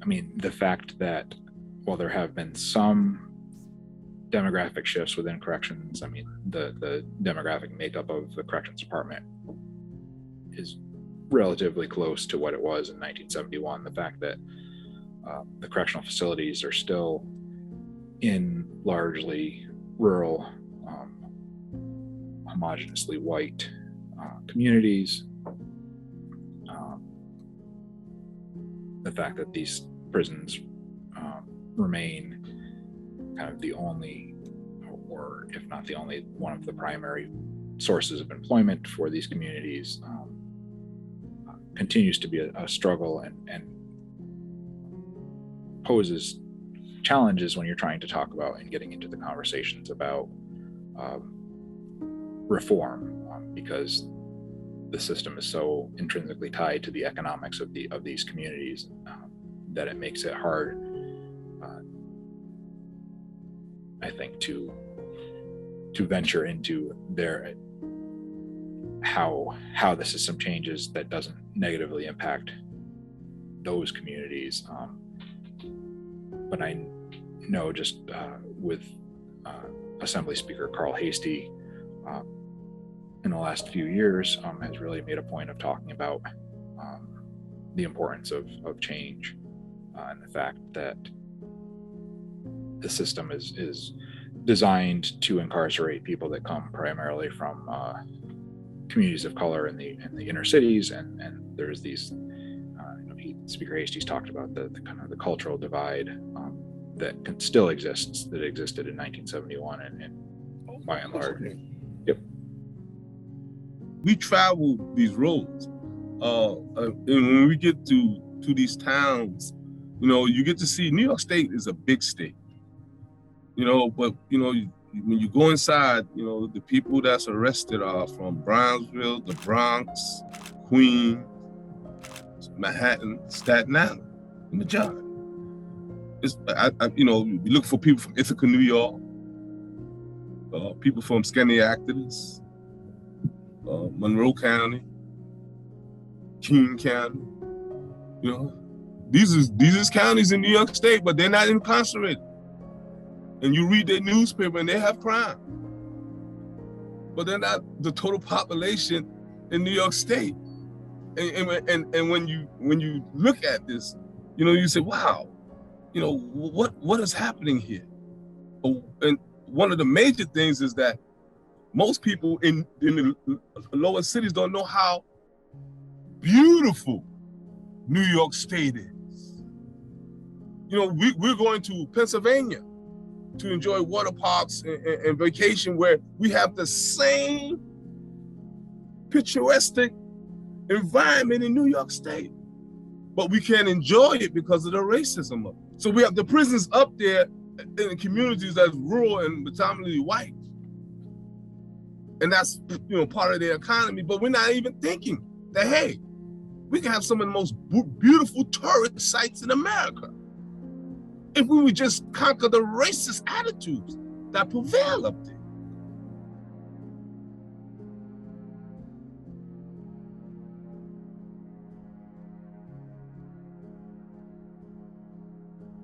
mean, the fact that while there have been some demographic shifts within corrections, I mean, the demographic makeup of the corrections department is relatively close to what it was in 1971. The fact that the correctional facilities are still in largely rural, homogeneously white communities. The fact that these prisons remain kind of the only, or if not the only, one of the primary sources of employment for these communities continues to be a struggle and poses challenges when you're trying to talk about and getting into the conversations about reform, because the system is so intrinsically tied to the economics of these communities that it makes it hard, I think, to venture into their how the system changes that doesn't negatively impact those communities. But I know just with Assembly Speaker Carl Hastie in the last few years has really made a point of talking about the importance of change and the fact that the system is designed to incarcerate people that come primarily from communities of color in the inner cities, and there's these Speaker Hastie's talked about the kind of the cultural divide that still exists, that existed in 1971 and by and large. Yep. We travel these roads, and when we get to these towns, you get to see New York State is a big state, but when you go inside, the people that's arrested are from Brownsville, the Bronx, Queens, Manhattan, Staten Island, the majority. You look for people from Ithaca, New York, people from Schenectady, Monroe County, King County. These is counties in New York State, but they're not incarcerated. And you read their newspaper and they have crime, but they're not the total population in New York State. And when you look at this, you say, wow, what is happening here? And one of the major things is that most people in the lower cities don't know how beautiful New York State is. We're going to Pennsylvania to enjoy water parks and vacation, where we have the same picturesque environment in New York State, but we can't enjoy it because of the racism of it. So we have the prisons up there in the communities that's rural and predominantly white, and that's part of their economy. But we're not even thinking that, hey, we can have some of the most beautiful tourist sites in America if we would just conquer the racist attitudes that prevail up there.